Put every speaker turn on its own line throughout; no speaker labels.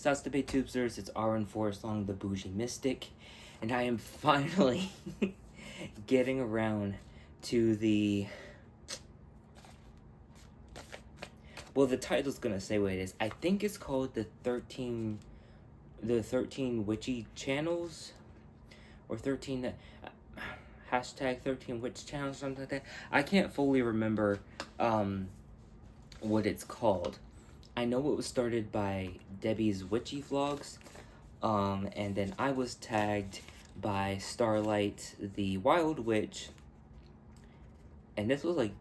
Sastabe Tubesers, it's Aaron Forrestlong, the Bougie Mystic, and I am finally getting around to the... Well, the title's gonna say what it is. I think it's called the 13 Whytchy channels, or 13... hashtag 13 witch channels, something like that. I can't fully remember what it's called. I know it was started by Debbie's Witchy Vlogs, and then I was tagged by Starlight the Wild Witch, and this was like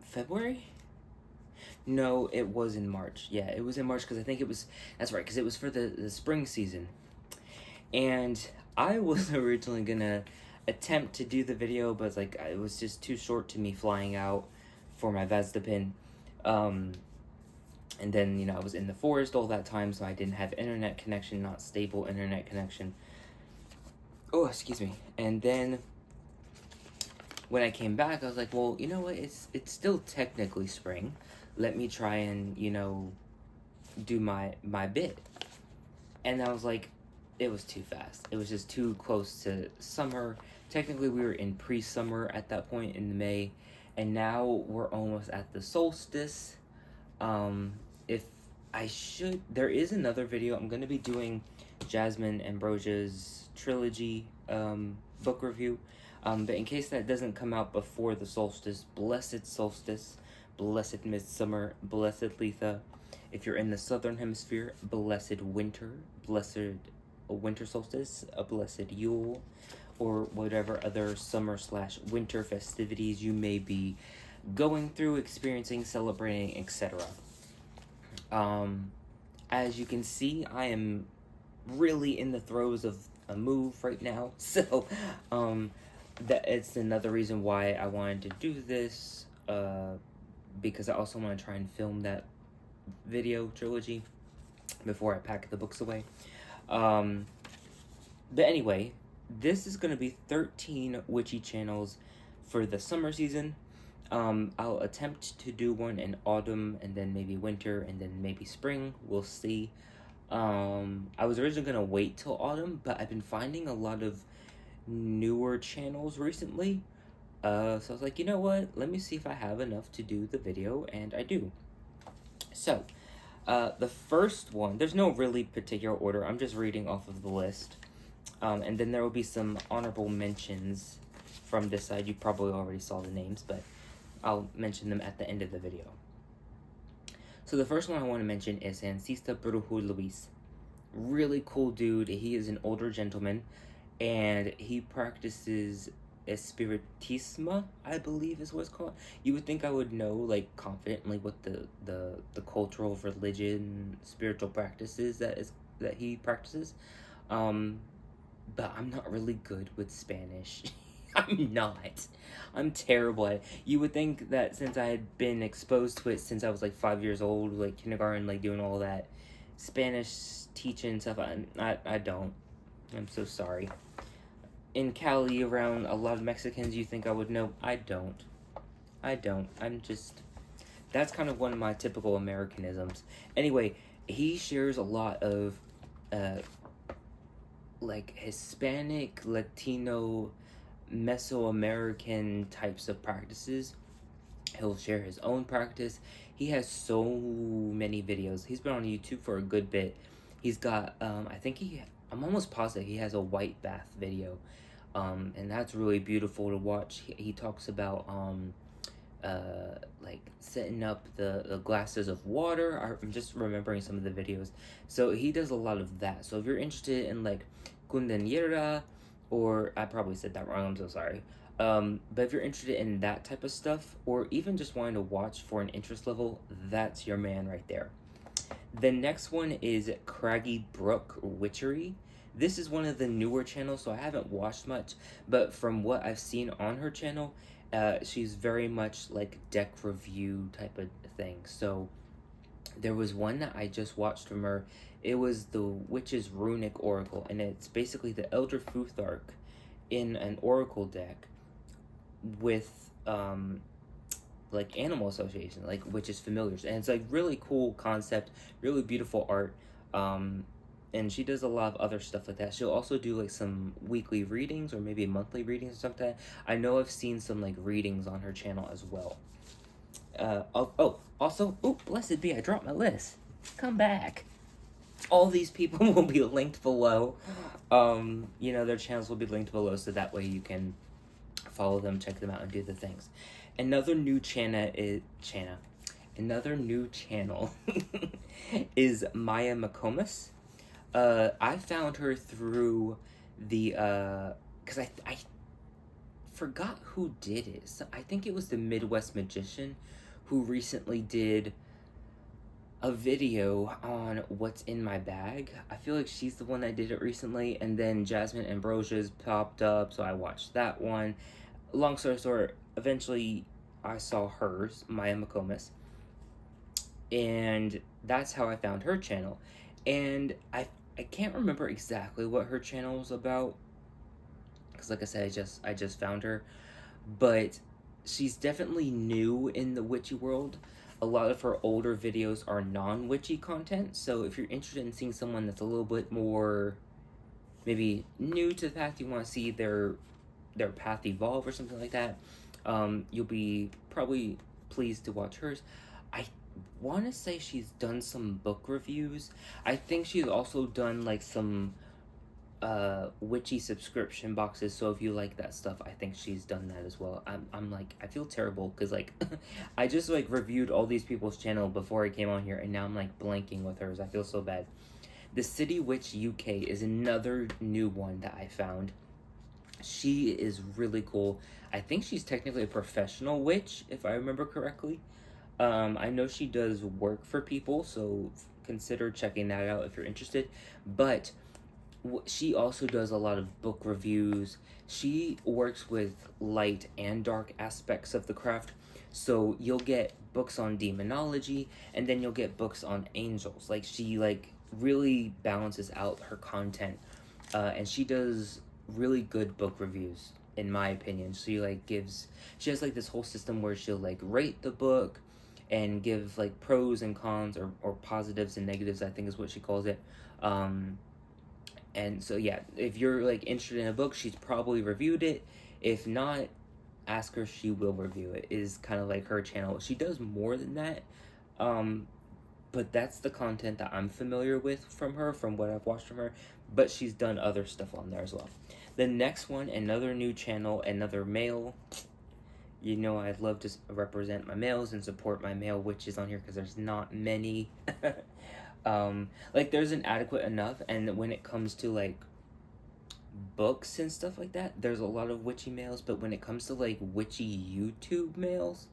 February? No, it was in March. Yeah, it was in March because I think it was, that's right, because it was for the spring season. And I was originally gonna attempt to do the video, but like it was just too short to me flying out for my Vazdapin. And then, you know, I was in the forest all that time, so I didn't have internet connection, not stable internet connection. Oh, excuse me. And then when I came back, I was like, well, you know what? It's still technically spring. Let me try and, you know, do my bit. And I was like, it was too fast. It was just too close to summer. Technically, we were in pre-summer at that point in May, and now we're almost at the solstice. If I should, there is another video. I'm going to be doing Jasmine Ambrosia's trilogy book review. But in case that doesn't come out before the solstice, blessed solstice, blessed midsummer, blessed Letha. If you're in the southern hemisphere, blessed winter, blessed winter solstice, a blessed Yule, or whatever other summer/winter festivities you may be going through, experiencing, celebrating, etc. As you can see, I am really in the throes of a move right now, so that it's another reason why I wanted to do this, because I also want to try and film that video trilogy before I pack the books away. But anyway, this is going to be 13 witchy channels for the summer season. I'll attempt to do one in autumn, and then maybe winter, and then maybe spring. We'll see. I was originally going to wait till autumn, but I've been finding a lot of newer channels recently. So I was like, you know what? Let me see if I have enough to do the video, and I do. So, the first one, there's no really particular order. I'm just reading off of the list. And then there will be some honorable mentions from this side. You probably already saw the names, but I'll mention them at the end of the video. So the first one I want to mention is Ancista Brujo Luis. Really cool dude. He is an older gentleman, and he practices Espiritismo, I believe is what it's called. You would think I would know, like, confidently what the cultural, religion, spiritual practices that he practices. But I'm not really good with Spanish. I'm not. I'm terrible at it. You would think that since I had been exposed to it since I was like 5 years old, like kindergarten, like doing all that Spanish teaching stuff, I don't. I'm so sorry. In Cali, around a lot of Mexicans, you think I would know. I don't. I'm just... That's kind of one of my typical Americanisms. Anyway, he shares a lot of, like, Hispanic, Latino, Mesoamerican types of practices. He'll share his own practice. He has so many videos. He's been on YouTube for a good bit. He's got, I'm almost positive he has a white bath video. And that's really beautiful to watch. He talks about, like, setting up the glasses of water. I'm just remembering some of the videos. So he does a lot of that. So if you're interested in, like, Kundanera, or I probably said that wrong, I'm so sorry. But if you're interested in that type of stuff, or even just wanting to watch for an interest level, that's your man right there. The next one is Craggy Brook Witchery. This is one of the newer channels, so I haven't watched much, but from what I've seen on her channel, she's very much like deck review type of thing. So there was one that I just watched from her. It was the Witch's Runic Oracle, and it's basically the Elder Futhark in an Oracle deck with like animal association, like witches familiars, and it's like really cool concept, really beautiful art. And she does a lot of other stuff like that. She'll also do like some weekly readings or maybe monthly readings or something like that. I know I've seen some like readings on her channel as well. Also, blessed be, I dropped my list. Come back. All these people will be linked below. Their channels will be linked below, so that way you can follow them, check them out, and do the things. Another new channel is Maya McComas. I found her through the because I forgot who did it. So I think it was the Midwest Magician who recently did a video on what's in my bag. I feel like she's the one that did it recently, and then Jasmine Ambrosia's popped up, so I watched that one. Long story short, eventually I saw hers, Maya McComas, and that's how I found her channel. And I can't remember exactly what her channel was about, because like I said, I just found her, but she's definitely new in the witchy world. A lot of her older videos are non-witchy content, so if you're interested in seeing someone that's a little bit more maybe new to the path, you want to see their path evolve or something like that, you'll be probably pleased to watch hers. I want to say she's done some book reviews. I think she's also done like some witchy subscription boxes, so if you like that stuff, I think she's done that as well. I'm like, I feel terrible because like I just like reviewed all these people's channel before I came on here, and now I'm like blanking with hers. I feel so bad. The City Witch UK is another new one that I found. She is really cool. I think she's technically a professional witch, if I remember correctly. I know she does work for people, so consider checking that out if you're interested. But she also does a lot of book reviews. She works with light and dark aspects of the craft. So you'll get books on demonology, and then you'll get books on angels. Like, she like really balances out her content, and she does really good book reviews, in my opinion. She has like this whole system where she'll like rate the book and give like pros and cons, or positives and negatives, I think is what she calls it. And so yeah, if you're like interested in a book, she's probably reviewed it. If not, ask her, she will review it, is kind of like her channel. She does more than that, but that's the content that I'm familiar with from her, from what I've watched from her. But she's done other stuff on there as well. The next one, another new channel, another male. You know, I'd love to represent my males and support my male witches on here, because there's not many. Like, there's an adequate enough, and when it comes to like books and stuff like that, there's a lot of witchy males. But when it comes to like witchy YouTube males,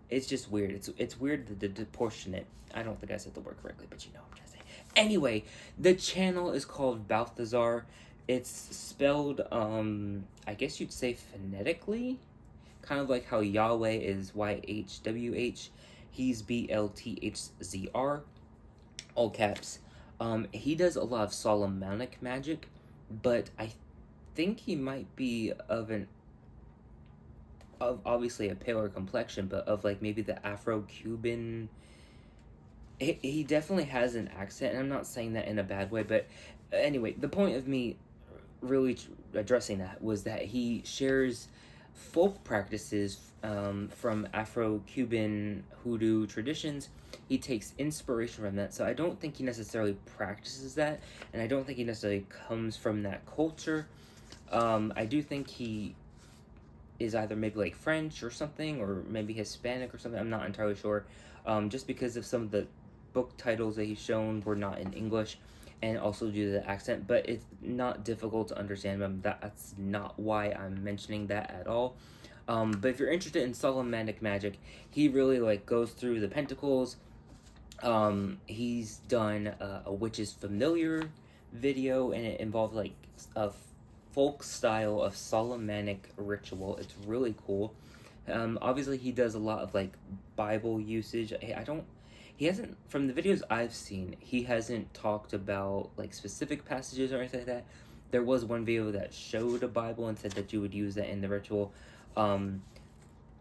it's just weird. It's weird, the proportionate. I don't think I said the word correctly, but you know what I'm trying to say. Anyway, the channel is called Balthazar. It's spelled, I guess you'd say phonetically, kind of like how Yahweh is YHWH. He's BLTHZR, all caps. He does a lot of Solomonic magic, but I think he might be of obviously a paler complexion, but of like maybe the Afro-Cuban. He definitely has an accent, and I'm not saying that in a bad way, but anyway, the point of me really addressing that was that he shares folk practices from Afro-Cuban hoodoo traditions. He takes inspiration from that, so I don't think he necessarily practices that, and I don't think he necessarily comes from that culture. I do think he is either maybe like French or something, or maybe Hispanic or something. I'm not entirely sure, just because of some of the book titles that he's shown were not in English, and also due to the accent. But it's not difficult to understand him. That's not why I'm mentioning that at all. But if you're interested in Solomonic magic, he really like goes through the pentacles. He's done a witch's familiar video, and it involved like a folk style of Solomonic ritual. It's really cool. Obviously he does a lot of like Bible usage. He hasn't, from the videos I've seen, he hasn't talked about like specific passages or anything like that. There was one video that showed a Bible and said that you would use that in the ritual.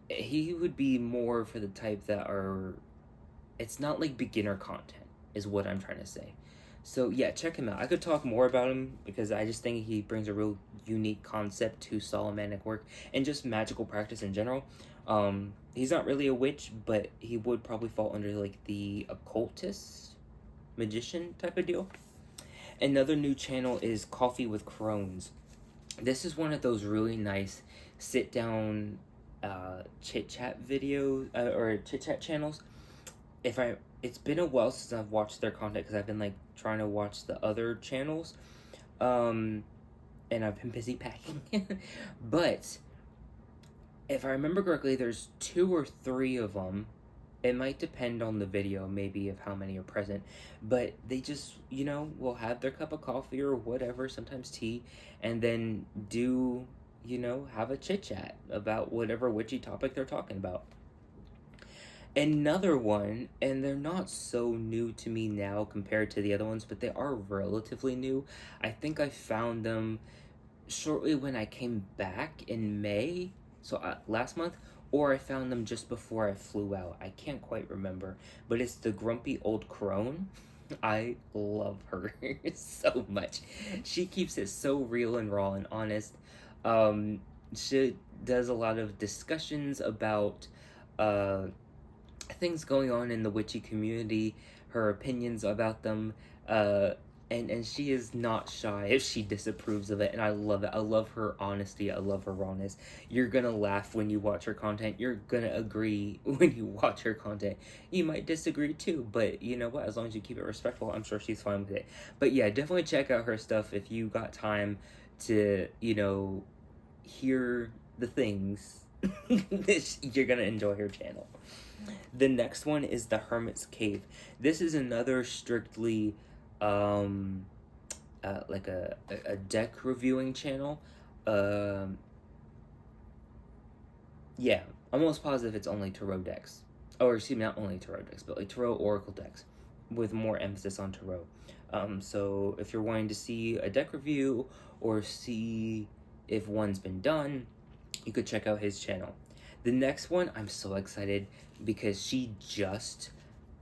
he would be more for the type that are, it's not like beginner content, is what I'm trying to say. So yeah, check him out. I could talk more about him because I just think he brings a real unique concept to Solomanic work and just magical practice in general. He's not really a witch, but he would probably fall under like the occultist, magician type of deal. Another new channel is Coffee with Crones. This is one of those really nice sit down chit chat videos or chit chat channels. It's been a while since I've watched their content because I've been like trying to watch the other channels, and I've been busy packing. But if I remember correctly, there's 2 or 3 of them. It might depend on the video, maybe, of how many are present. But they just, will have their cup of coffee or whatever, sometimes tea, and then do, have a chit chat about whatever witchy topic they're talking about. Another one, and they're not so new to me now compared to the other ones, but they are relatively new. I think I found them shortly when I came back in May, so last month, or I found them just before I flew out. I can't quite remember, but it's the Grumpy Old Crone. I love her so much. She keeps it so real and raw and honest. She does a lot of discussions about things going on in the witchy community, her opinions about them, and she is not shy if she disapproves of it, and I love it. I love her honesty. I love her rawness. You're gonna laugh when you watch her content. You're gonna agree when you watch her content. You might disagree too, but you know what? As long as you keep it respectful, I'm sure she's fine with it. But yeah, definitely check out her stuff if you got time to, hear the things. You're gonna enjoy her channel. The next one is the Hermit's Cave. This is another strictly like a deck reviewing channel. Yeah, I'm almost positive it's only tarot decks. Or excuse me, not only tarot decks, but like tarot oracle decks with more emphasis on tarot. So if you're wanting to see a deck review or see if one's been done, you could check out his channel. The next one, I'm so excited because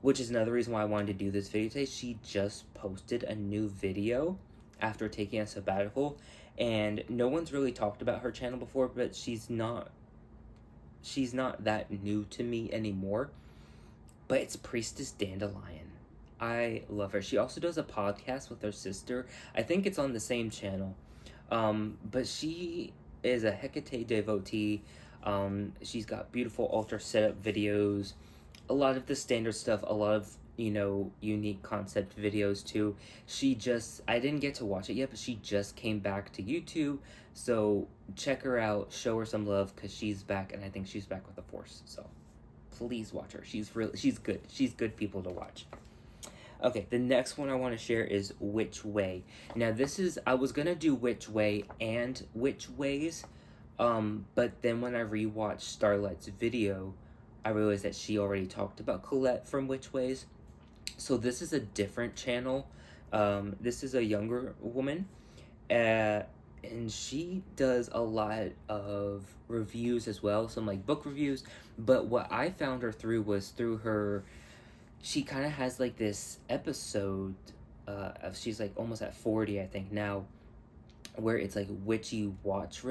which is another reason why I wanted to do this video today, she just posted a new video after taking a sabbatical, and no one's really talked about her channel before, but she's not that new to me anymore, but it's Priestess Dandelion. I love her. She also does a podcast with her sister. I think it's on the same channel, but she is a Hecate devotee. She's got beautiful altar setup videos, a lot of the standard stuff, a lot of, unique concept videos too. I didn't get to watch it yet, but she just came back to YouTube, so check her out, show her some love, because she's back, and I think she's back with the force, so please watch her. She's good. She's good people to watch. Okay, the next one I want to share is Witch Way. Now I was gonna do Witch Way and Witch Ways, but then when I rewatched Starlight's video, I realized that she already talked about Colette from Witch Ways. So this is a different channel. This is a younger woman, and she does a lot of reviews as well, some like book reviews. But what I found her through was through her. She kind of has like this episode. She's like almost at 40, I think now, where it's like witchy watch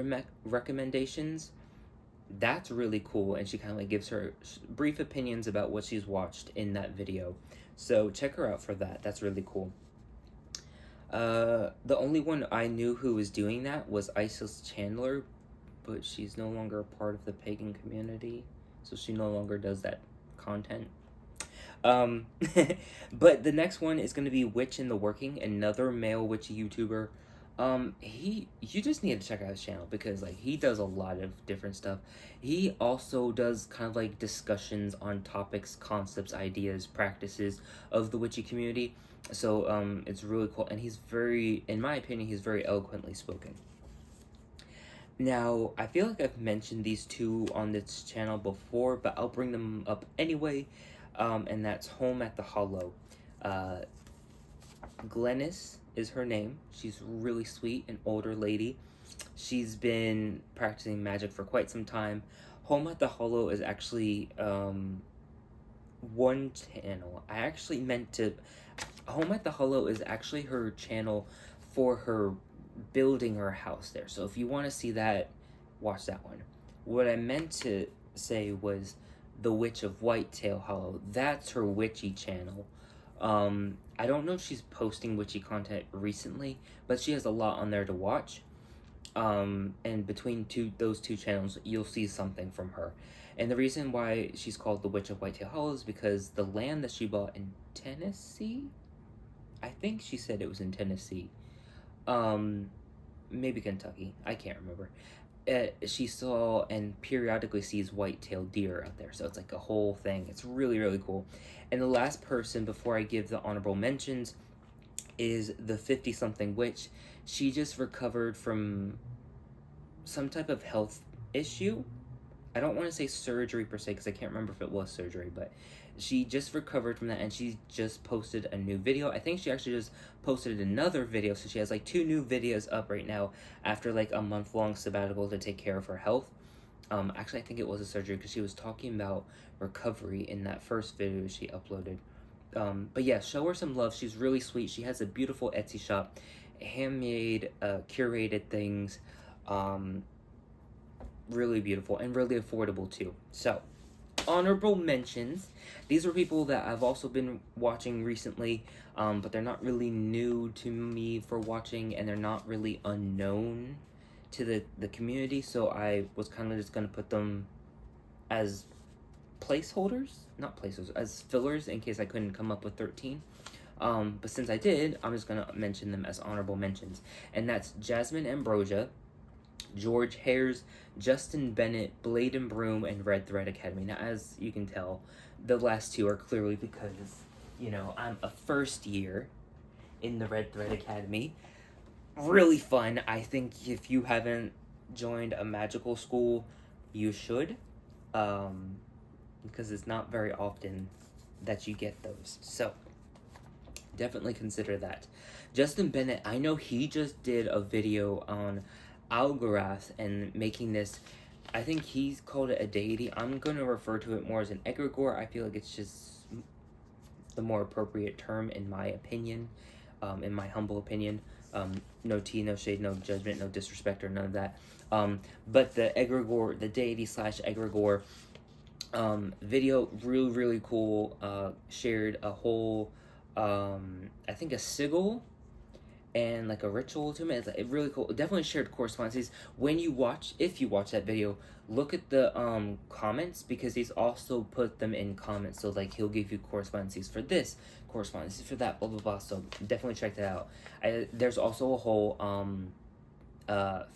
recommendations. That's really cool, and she kind of like gives her brief opinions about what she's watched in that video. So check her out for that. That's really cool. The only one I knew who was doing that was Isis Chandler, but she's no longer a part of the pagan community, so she no longer does that content. But the next one is going to be Witch in the Working, another male witchy YouTuber. You just need to check out his channel because like he does a lot of different stuff. He also does kind of like discussions on topics, concepts, ideas, practices of the witchy community. So it's really cool, and in my opinion, he's very eloquently spoken. Now, I feel like I've mentioned these two on this channel before, but I'll bring them up anyway. And that's Home at the Hollow. Glennis is her name. She's really sweet, an older lady. She's been practicing magic for quite some time. Home at the Hollow is actually one channel. I actually meant to. Home at the Hollow is actually her channel for her building her house there. So if you want to see that, watch that one. What I meant to say was the Witch of Whitetail Hollow. That's her witchy channel. I don't know if she's posting witchy content recently, but she has a lot on there to watch. And between those two channels, you'll see something from her. And the reason why she's called the Witch of Whitetail Hollow is because the land that she bought in Tennessee, I think she said it was in Tennessee, maybe Kentucky, I can't remember. She saw and periodically sees white-tailed deer out there, so it's like a whole thing. It's really, really cool. And the last person before I give the honorable mentions is the 50-something witch. She just recovered from some type of health issue. I don't want to say surgery per se, because I can't remember if it was surgery, but she just recovered from that, and she just posted a new video. I think she actually just posted another video, so she has like 2 new videos up right now after like a month-long sabbatical to take care of her health. Actually, I think it was a surgery, because she was talking about recovery in that first video she uploaded. But yeah, show her some love. She's really sweet. She has a beautiful Etsy shop, handmade, curated things, really beautiful and really affordable too. So, honorable mentions. These are people that I've also been watching recently, but they're not really new to me for watching, and they're not really unknown to the community, so I was kind of just going to put them as placeholders, not placeholders, as fillers in case I couldn't come up with 13. But since I did, I'm just going to mention them as honorable mentions. And that's Jasmine Ambrosia, George Hares, Justin Bennett, Blade and Broom, and Red Thread Academy. Now, as you can tell, the last 2 are clearly because, you know, I'm a first year in the Red Thread Academy. Really fun. I think if you haven't joined a magical school, you should. Because it's not very often that you get those. So, definitely consider that. Justin Bennett, I know he just did a video on Algorath and making this, I think he's called it a deity. I'm going to refer to it more as an egregore. I feel like it's just the more appropriate term in my opinion, in my humble opinion. No tea, no shade, no judgment, no disrespect, or none of that. But the egregore, the deity / egregore video, really, really cool. Shared a whole, I think a sigil and like a ritual to it. It's really cool. Definitely shared correspondences. When you watch, if you watch that video, look at the comments, because he's also put them in comments. So like he'll give you correspondences for this, correspondences for that, blah blah blah. So definitely check that out. There's also a whole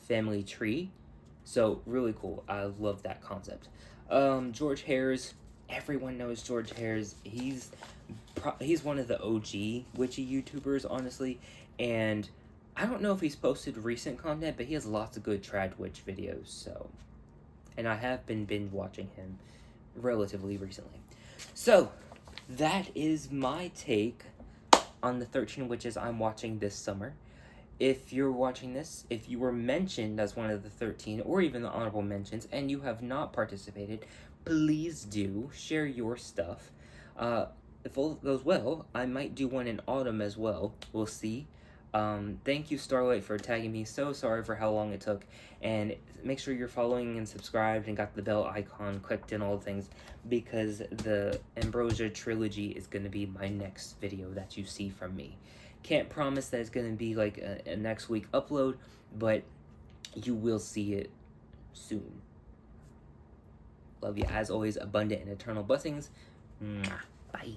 family tree. So really cool. I love that concept. George Hares, everyone knows George Hares. He's one of the OG witchy YouTubers, honestly, and I don't know if he's posted recent content, but he has lots of good trad witch videos, so, and I have been binge watching him relatively recently. So, that is my take on the 13 witches I'm watching this summer. If you're watching this, if you were mentioned as one of the 13, or even the honorable mentions, and you have not participated, please do share your stuff. If all goes well, I might do one in autumn as well. We'll see. Thank you, Starlight, for tagging me. So sorry for how long it took. And make sure you're following and subscribed and got the bell icon clicked and all the things, because the Ambrosia trilogy is going to be my next video that you see from me. Can't promise that it's going to be like a next week upload, but you will see it soon. Love you as always. Abundant and eternal blessings. Mwah. Bye.